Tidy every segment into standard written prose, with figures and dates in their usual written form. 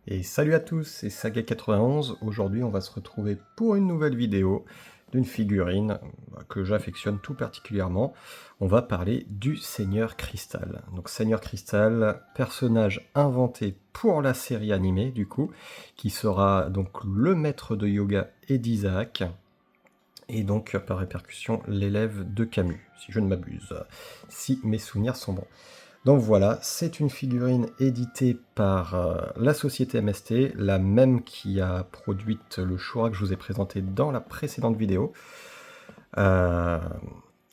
Et salut à tous, c'est Saga91. Aujourd'hui, on va se retrouver pour une nouvelle vidéo d'une figurine que j'affectionne tout particulièrement. On va parler du Seigneur Cristal. Donc Seigneur Cristal, personnage inventé pour la série animée du coup, qui sera donc le maître de yoga et d'Isaac, et donc par répercussion l'élève de Camus, si je ne m'abuse, si mes souvenirs sont bons. Donc voilà, c'est une figurine éditée par la société MST, la même qui a produit le Shura que je vous ai présenté dans la précédente vidéo. Euh,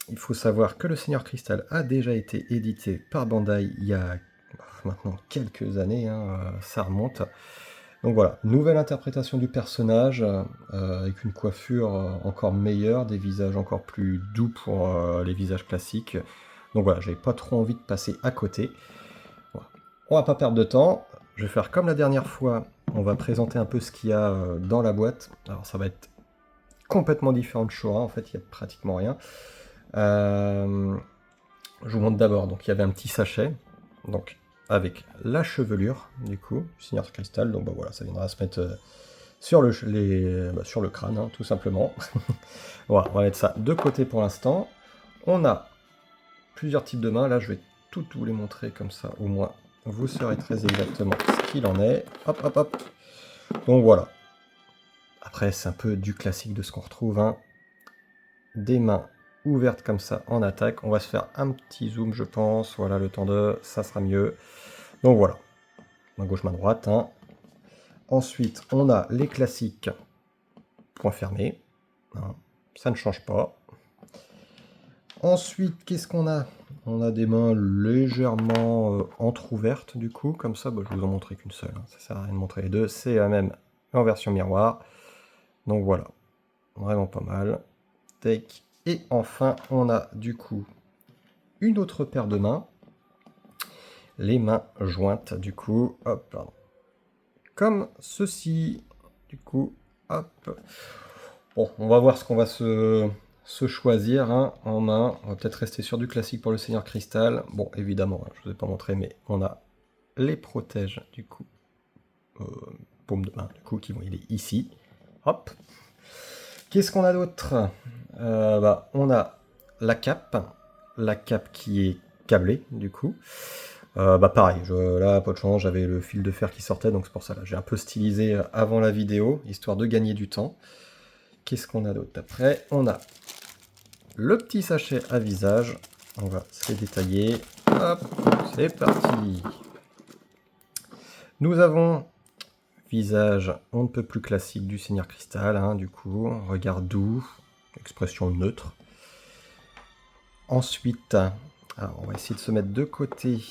il faut savoir que le Seigneur Cristal a déjà été édité par Bandai il y a maintenant quelques années, ça remonte. Donc voilà, nouvelle interprétation du personnage, avec une coiffure encore meilleure, des visages encore plus doux pour les visages classiques. Donc voilà, j'avais pas trop envie de passer à côté. Voilà. On va pas perdre de temps, je vais faire comme la dernière fois, on va présenter un peu ce qu'il y a dans la boîte. Alors ça va être complètement différent de Shura, en fait il y a pratiquement rien. Je vous montre d'abord, donc il y avait un petit sachet, donc avec la chevelure du coup, du Seigneur Cristal, donc bah voilà, ça viendra se mettre sur le crâne, hein, tout simplement. Voilà, on va mettre ça de côté pour l'instant. On a plusieurs types de mains, là je vais toutes vous les montrer comme ça, au moins vous saurez très exactement ce qu'il en est. Hop, hop, hop. Donc voilà. Après, c'est un peu du classique de ce qu'on retrouve, hein. Des mains ouvertes comme ça en attaque. On va se faire un petit zoom, je pense. Voilà, le temps de... ça sera mieux. Donc voilà. Main gauche, main droite, hein. Ensuite, on a les classiques poings fermés, hein. Ça ne change pas. Ensuite, qu'est-ce qu'on a? On a des mains légèrement entrouvertes, du coup. Comme ça, bah, je vous en montrerai qu'une seule, hein. Ça sert à rien de montrer les deux. C'est la même en version miroir. Donc voilà. Vraiment pas mal. Take. Et enfin, on a du coup une autre paire de mains. Les mains jointes, du coup. Hop, pardon. Comme ceci. Du coup, hop. Bon, on va voir ce qu'on va se choisir, hein, en main. On va peut-être rester sur du classique pour le Seigneur Cristal. Bon, évidemment, hein, je ne vous ai pas montré, mais on a les protèges, du coup. Paume de main, du coup, il est ici. Hop. Qu'est-ce qu'on a d'autre? On a la cape qui est câblée, du coup. Pareil, là, pas de chance, j'avais le fil de fer qui sortait, donc c'est pour ça, là, j'ai un peu stylisé avant la vidéo, histoire de gagner du temps. Qu'est-ce qu'on a d'autre après? On a le petit sachet à visage. On va se les détailler. Hop, c'est parti. Nous avons visage on ne peut plus classique du Seigneur Cristal, hein, du coup, regard doux, expression neutre. Ensuite, alors on va essayer de se mettre de côté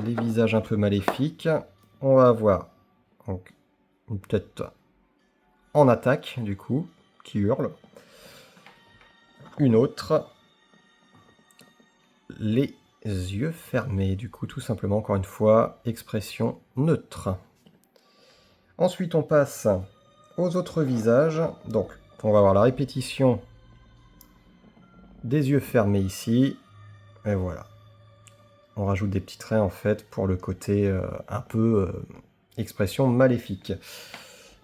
les visages un peu maléfiques. On va avoir donc une tête en attaque, du coup, qui hurle. Une autre, les yeux fermés, du coup, tout simplement, encore une fois, expression neutre. Ensuite, on passe aux autres visages. Donc, on va avoir la répétition des yeux fermés ici. Et voilà. On rajoute des petits traits, en fait, pour le côté un peu expression maléfique.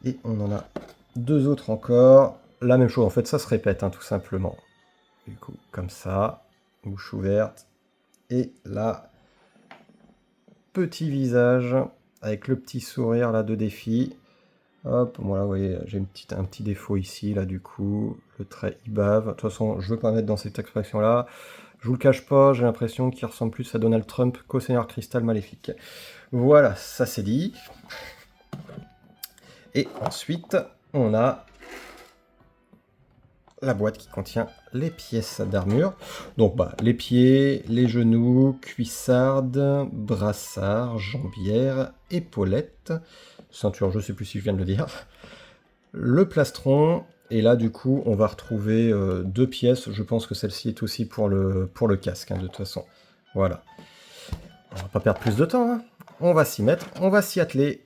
Et on en a deux autres encore. La même chose, en fait, ça se répète, hein, tout simplement. Du coup, comme ça, bouche ouverte. Et là, petit visage avec le petit sourire là de défi. Hop, voilà, vous voyez, j'ai un petit défaut ici, là, du coup. Le trait il bave. De toute façon, je veux pas mettre dans cette expression-là. Je vous le cache pas, j'ai l'impression qu'il ressemble plus à Donald Trump qu'au Seigneur Cristal maléfique. Voilà, ça c'est dit. Et ensuite, on a la boîte qui contient les pièces d'armure. Donc les pieds, les genoux, cuissardes, brassard, jambière, épaulettes, ceinture, je sais plus si je viens de le dire, le plastron, et là du coup on va retrouver deux pièces, je pense que celle-ci est aussi pour le casque, hein, de toute façon. Voilà. On va pas perdre plus de temps, hein. On va s'y mettre, on va s'y atteler.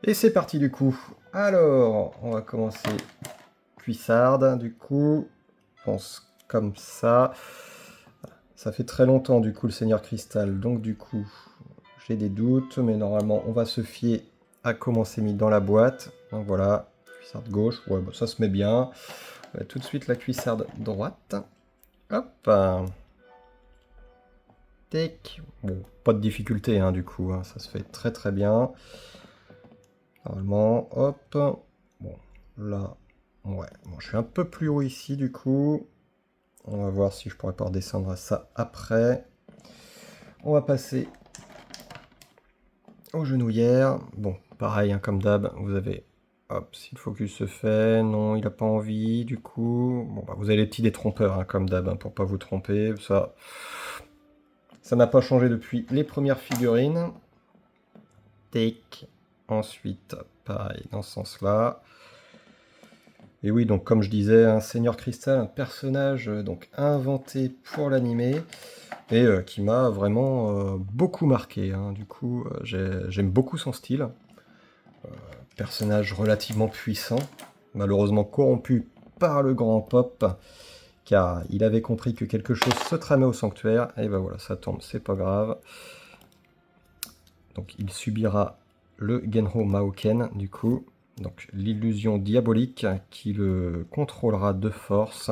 Et c'est parti du coup. Alors, on va commencer cuissarde, du coup, je pense comme ça. Ça fait très longtemps, du coup, le Seigneur Cristal, donc du coup, j'ai des doutes, mais normalement, on va se fier à comment c'est mis dans la boîte. Donc voilà, cuissarde gauche, ouais, bah, ça se met bien. Tout de suite la cuissarde droite. Hop. Tac. Bon, pas de difficulté, hein, du coup, hein, ça se fait très très bien. Normalement, hop. Bon, là, ouais, bon, je suis un peu plus haut ici, du coup. On va voir si je pourrais pas redescendre à ça après. On va passer aux genouillères. Bon, pareil, hein, comme d'hab, vous avez... Hop, si le focus se fait, non, il n'a pas envie, du coup... Bon, bah, vous avez les petits détrompeurs, hein, comme d'hab, hein, pour pas vous tromper. Ça n'a pas changé depuis les premières figurines. Take. Ensuite, pareil, dans ce sens-là. Et oui, donc comme je disais, un Seigneur Cristal, un personnage donc inventé pour l'animé, et qui m'a vraiment beaucoup marqué, hein. Du coup, j'aime beaucoup son style. Personnage relativement puissant, malheureusement corrompu par le grand Pop, car il avait compris que quelque chose se tramait au sanctuaire, et ben voilà, ça tombe, c'est pas grave. Donc il subira le Genro Maoken, du coup, donc l'illusion diabolique qui le contrôlera de force,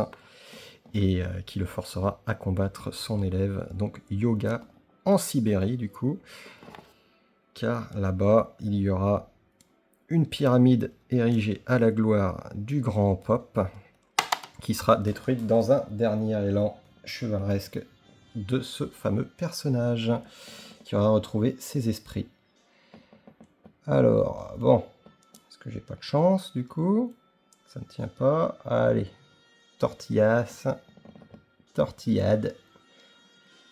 et qui le forcera à combattre son élève, donc Yoga, en Sibérie, du coup, car là-bas, il y aura une pyramide érigée à la gloire du grand Pop, qui sera détruite dans un dernier élan chevaleresque de ce fameux personnage, qui aura retrouvé ses esprits. Alors, bon, est-ce que j'ai pas de chance, du coup? Ça ne tient pas. Allez, tortillas, tortillade.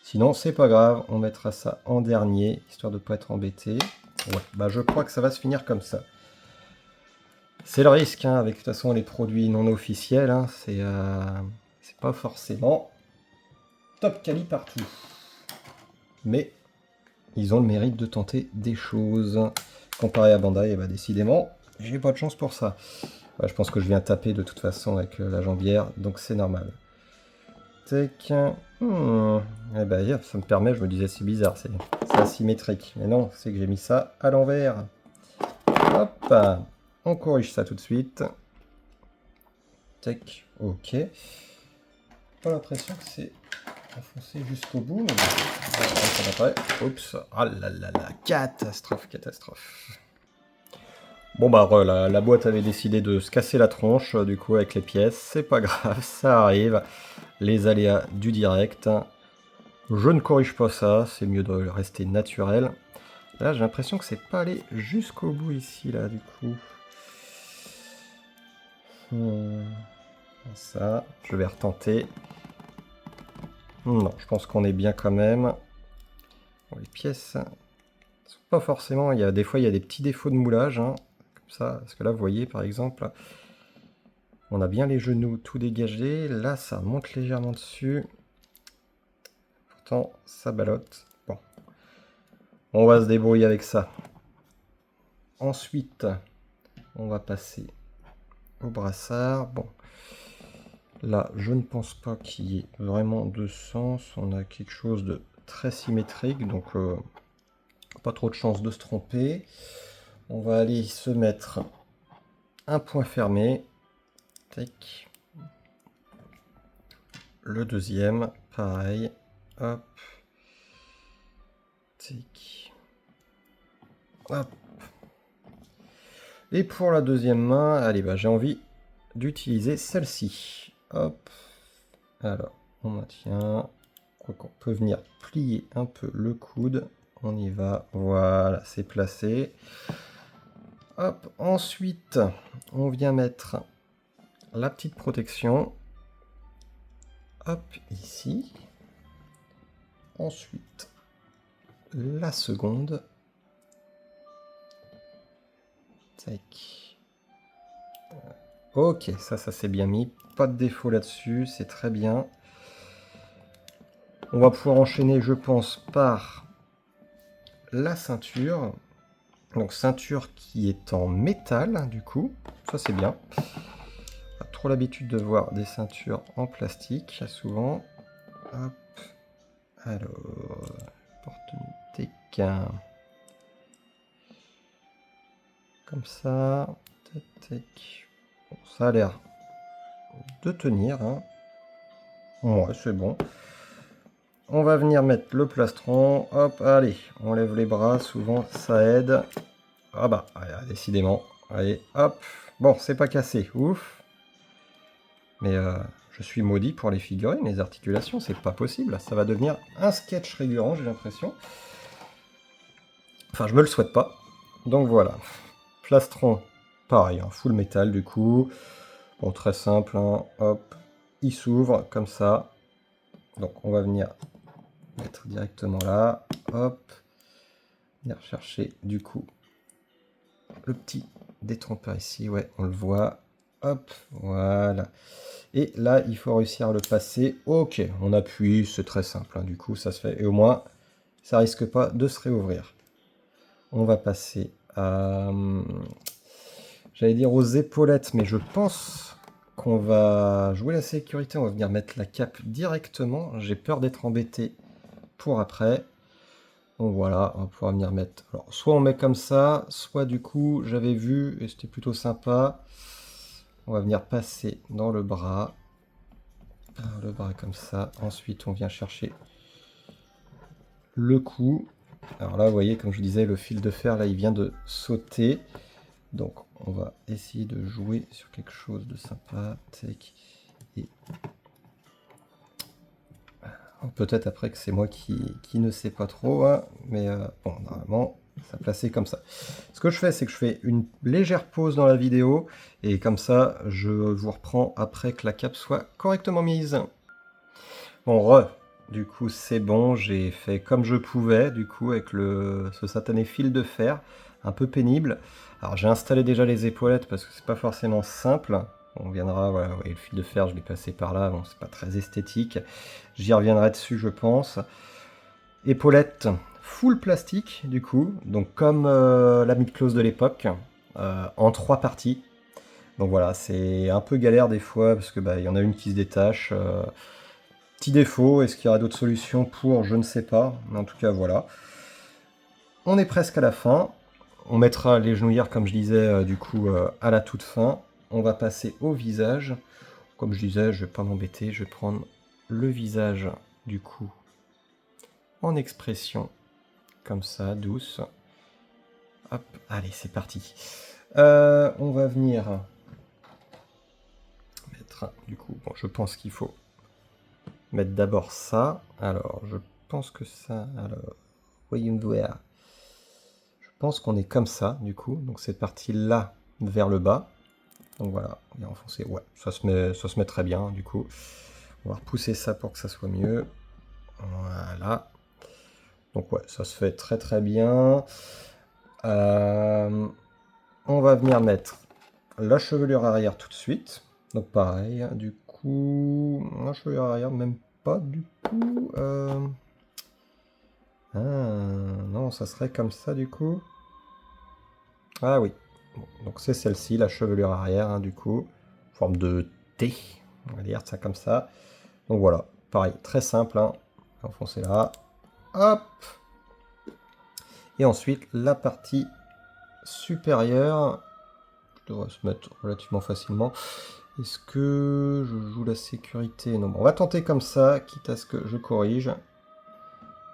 Sinon, c'est pas grave, on mettra ça en dernier, histoire de pas être embêté. Ouais, bah je crois que ça va se finir comme ça. C'est le risque, hein, avec de toute façon les produits non officiels, hein, c'est pas forcément top quali partout. Mais ils ont le mérite de tenter des choses. Comparé à Bandai, et bah décidément, j'ai pas de chance pour ça. Ouais, je pense que je viens taper de toute façon avec la jambière, donc c'est normal. Tac. Eh ben, ça me permet, je me disais c'est bizarre, c'est asymétrique. Mais non, c'est que j'ai mis ça à l'envers. Hop, on corrige ça tout de suite. Tac, ok. Pas l'impression que c'est enfoncé jusqu'au bout, mais bon, après. Oups, ah là là là, catastrophe, catastrophe. Bon bah la boîte avait décidé de se casser la tronche, du coup avec les pièces, c'est pas grave, ça arrive. Les aléas du direct. Je ne corrige pas ça, c'est mieux de rester naturel. Là, j'ai l'impression que c'est pas allé jusqu'au bout ici, là, du coup. Ça, je vais retenter. Non, je pense qu'on est bien quand même. Bon, les pièces, sont pas forcément... des fois, il y a des petits défauts de moulage, hein, comme ça. Parce que là, vous voyez, par exemple, on a bien les genoux tout dégagés. Là, ça monte légèrement dessus. Pourtant, ça ballotte. Bon. On va se débrouiller avec ça. Ensuite, on va passer au brassard. Bon, là, je ne pense pas qu'il y ait vraiment de sens. On a quelque chose de très symétrique, donc pas trop de chance de se tromper. On va aller se mettre un point fermé. Tac. Le deuxième, pareil. Hop. Tac. Hop. Et pour la deuxième main, allez, bah, j'ai envie d'utiliser celle-ci. Hop. Alors, on maintient. Quoi qu'on peut venir plier un peu le coude. On y va. Voilà, c'est placé. Hop. Ensuite, on vient mettre la petite protection. Hop, ici. Ensuite, la seconde. Tac. Ok, ça c'est bien mis. Pas de défaut là-dessus, c'est très bien. On va pouvoir enchaîner, je pense, par la ceinture. Donc ceinture qui est en métal, du coup. Ça c'est bien. Pas trop l'habitude de voir des ceintures en plastique, souvent. Hop. Alors, porte-tequin. Comme ça. Tac, tac. Bon, ça a l'air de tenir. Hein. Ouais, c'est bon. On va venir mettre le plastron. Hop, allez, on lève les bras. Souvent, ça aide. Ah bah, décidément. Allez, hop. Bon, c'est pas cassé. Ouf. Mais je suis maudit pour les figurines, les articulations. C'est pas possible. Ça va devenir un sketch récurrent, j'ai l'impression. Enfin, je me le souhaite pas. Donc voilà. Plastron, pareil, hein, full métal du coup. Bon, très simple. Hein, hop. Il s'ouvre comme ça. Donc on va venir mettre directement là. Hop. Venir chercher du coup le petit détrompeur ici. Ouais, on le voit. Hop, voilà. Et là, il faut réussir à le passer. Ok, on appuie, c'est très simple. Hein, du coup, ça se fait. Et au moins, ça risque pas de se réouvrir. On va passer à... J'allais dire aux épaulettes, mais je pense qu'on va jouer la sécurité. On va venir mettre la cape directement. J'ai peur d'être embêté pour après. Donc voilà, on va pouvoir venir mettre... Alors, soit on met comme ça, soit du coup, j'avais vu, et c'était plutôt sympa, on va venir passer dans le bras. Le bras comme ça. Ensuite, on vient chercher le cou. Alors là, vous voyez, comme je disais, le fil de fer, là, il vient de sauter. Donc, on va essayer de jouer sur quelque chose de sympa. Et... peut-être après que c'est moi qui ne sais pas trop, hein, mais bon, normalement, ça placé comme ça. Ce que je fais, c'est que je fais une légère pause dans la vidéo, et comme ça, je vous reprends après que la cape soit correctement mise. Bon, du coup, c'est bon, j'ai fait comme je pouvais, du coup, avec ce satané fil de fer, un peu pénible. Alors, j'ai installé déjà les épaulettes, parce que c'est pas forcément simple. On viendra, voilà, le fil de fer, je l'ai passé par là, bon, c'est pas très esthétique. J'y reviendrai dessus, je pense. Épaulettes full plastique, du coup, donc comme la mid-close de l'époque, en 3 parties. Donc voilà, c'est un peu galère des fois, parce que y en a une qui se détache. Petit défaut, est-ce qu'il y aura d'autres solutions pour? Je ne sais pas, mais en tout cas, voilà. On est presque à la fin. On mettra les genouillères, comme je disais, du coup, à la toute fin. On va passer au visage. Comme je disais, je vais pas m'embêter, je vais prendre le visage, du coup, en expression, comme ça, douce. Hop, allez, c'est parti. On va venir mettre, du coup, bon, je pense qu'il faut mettre d'abord ça. Alors, je pense que ça... Alors, voyons voir. Je pense qu'on est comme ça, du coup. Donc, cette partie-là, vers le bas. Donc, voilà, on va enfoncer. Ouais, ça se met très bien, du coup. On va repousser ça pour que ça soit mieux. Voilà. Donc, ouais, ça se fait très très bien. On va venir mettre la chevelure arrière tout de suite. Donc, pareil, du coup... La chevelure arrière, même pas du coup... Ah, non, ça serait comme ça du coup. Ah oui. Bon, donc c'est celle-ci, la chevelure arrière, hein, du coup. Forme de T. On va dire ça comme ça. Donc voilà. Pareil, très simple. Hein. Enfoncer là. Hop. Et ensuite, la partie supérieure. Je devrais se mettre relativement facilement. Est-ce que je joue la sécurité? Non, bon, on va tenter comme ça, quitte à ce que je corrige.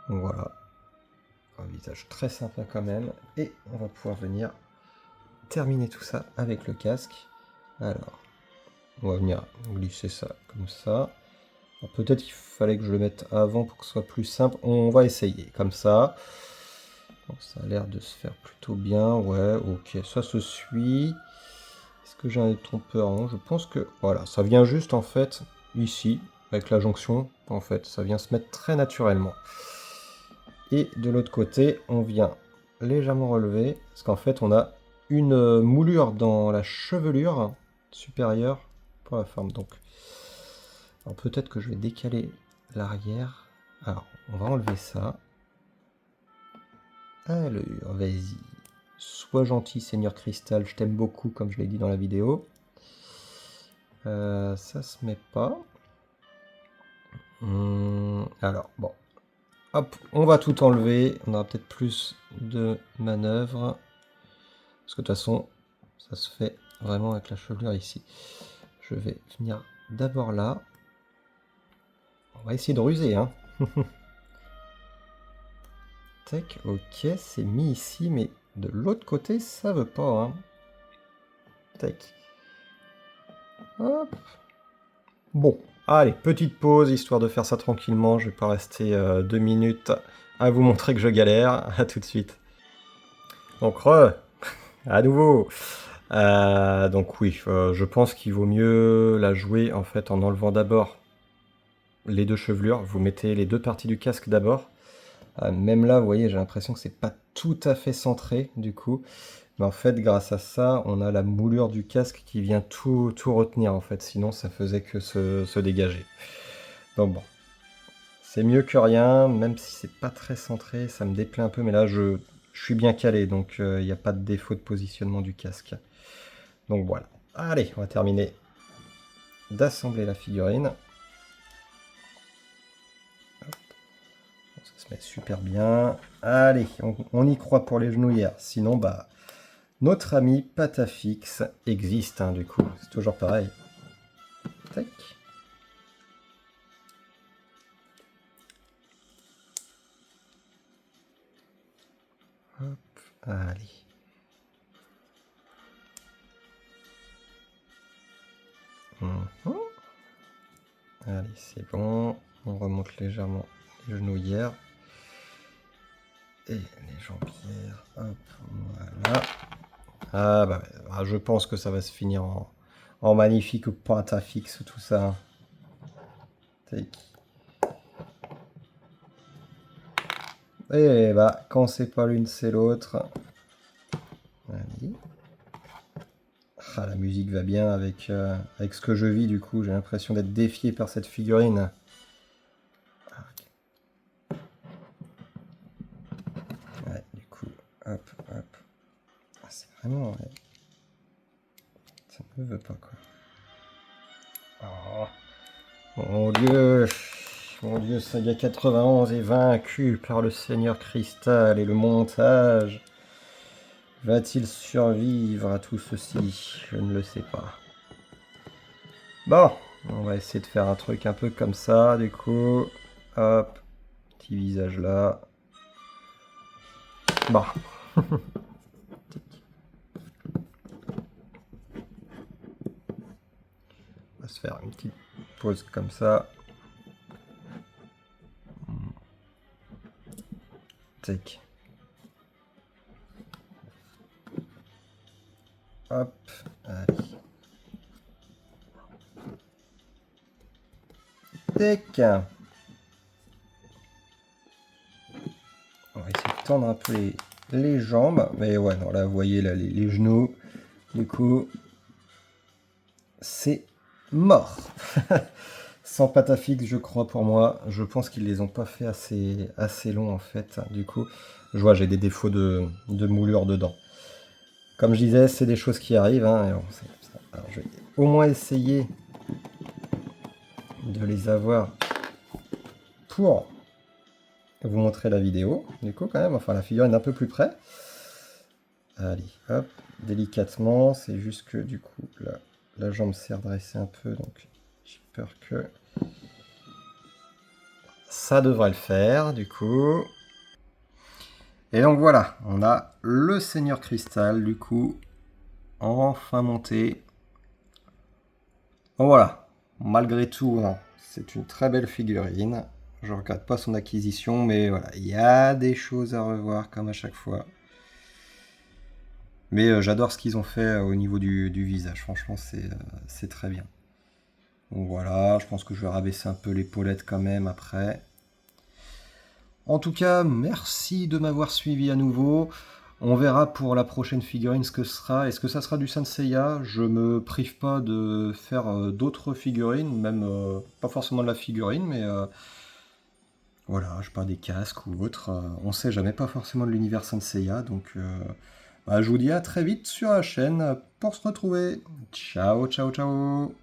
Donc voilà. Un visage très sympa quand même. Et on va pouvoir venir terminer tout ça avec le casque. Alors, on va venir glisser ça comme ça. Peut-être qu'il fallait que je le mette avant pour que ce soit plus simple. On va essayer comme ça. Bon, ça a l'air de se faire plutôt bien. Ouais, ok, ça se suit. Est-ce que j'ai un trompeur? Non, je pense que... Voilà, ça vient juste en fait ici, avec la jonction. En fait, ça vient se mettre très naturellement. Et de l'autre côté, on vient légèrement relever, parce qu'en fait, on a une moulure dans la chevelure supérieure pour la forme. Donc, alors peut-être que je vais décaler l'arrière. Alors, on va enlever ça. Alors, vas-y. Sois gentil, Seigneur Cristal, je t'aime beaucoup, comme je l'ai dit dans la vidéo. Ça se met pas. Alors, bon. Hop, on va tout enlever. On aura peut-être plus de manœuvres. Parce que de toute façon, ça se fait vraiment avec la chevelure ici. Je vais venir d'abord là. On va essayer de ruser, hein. Tac, ok, c'est mis ici, mais de l'autre côté, ça veut pas, hein. Tac. Hop. Bon, allez, petite pause, histoire de faire ça tranquillement. Je vais pas rester 2 minutes à vous montrer que je galère. À tout de suite. Donc, à nouveau. Donc oui, je pense qu'il vaut mieux la jouer en fait en enlevant d'abord les deux chevelures. Vous mettez les deux parties du casque d'abord. Même là, vous voyez, j'ai l'impression que c'est pas tout à fait centré du coup. Mais en fait, grâce à ça, on a la moulure du casque qui vient tout retenir en fait. Sinon, ça faisait que se dégager. Donc bon, c'est mieux que rien, même si c'est pas très centré, ça me déplaît un peu. Mais là, je suis bien calé, donc il n'y a pas de défaut de positionnement du casque. Donc voilà. Allez, on va terminer d'assembler la figurine. Hop. Ça se met super bien. Allez, on y croit pour les genouillères. Sinon, bah, notre ami Patafix existe, hein, du coup. C'est toujours pareil. Tac. Hop, allez. Allez, c'est bon. On remonte légèrement les genouillères. Et les jambières. Hop, voilà. Ah bah, je pense que ça va se finir en magnifique Patafix, tout ça. Tac. Et bah, quand c'est pas l'une, c'est l'autre. Allez. Ah, la musique va bien avec ce que je vis, du coup. J'ai l'impression d'être défié par cette figurine. Ah, okay. Ouais, du coup, hop, hop. Ah, c'est vraiment... Ouais. Ça ne veut pas, quoi. Oh, mon Dieu! Mon Dieu, Saga 91 est vaincu par le Seigneur Cristal et le montage. Va-t-il survivre à tout ceci? Je ne le sais pas. Bon, on va essayer de faire un truc un peu comme ça, du coup. Hop, petit visage là. Bon. On va se faire une petite pause comme ça. Tac. Hop, allez. Tac. On va essayer de tendre un peu les jambes. Mais ouais, non, là, vous voyez là, les genoux. Du coup, c'est mort. Sans Patafix, je crois, pour moi. Je pense qu'ils les ont pas fait assez longs, en fait. Du coup, je vois, j'ai des défauts de moulure dedans. Comme je disais, c'est des choses qui arrivent. Hein, alors, je vais au moins essayer de les avoir pour vous montrer la vidéo. Du coup, quand même, enfin, la figurine un peu plus près. Allez, hop, délicatement. C'est juste que, du coup, là, la jambe s'est redressée un peu, donc j'ai peur que... Ça devrait le faire, du coup. Et donc voilà, on a le Seigneur Cristal, du coup, enfin monté. Bon voilà, malgré tout, hein, c'est une très belle figurine. Je ne regrette pas son acquisition, mais voilà, il y a des choses à revoir, comme à chaque fois. Mais j'adore ce qu'ils ont fait au niveau du visage, franchement, c'est très bien. Donc voilà, je pense que je vais rabaisser un peu l'épaulette quand même après. En tout cas, merci de m'avoir suivi à nouveau. On verra pour la prochaine figurine ce que ce sera. Est-ce que ça sera du Saint Seiya? Je me prive pas de faire d'autres figurines, même pas forcément de la figurine, mais voilà, je sais pas, des casques ou autres. On sait jamais, pas forcément de l'univers Saint Seiya. Donc bah, je vous dis à très vite sur la chaîne pour se retrouver. Ciao, ciao, ciao!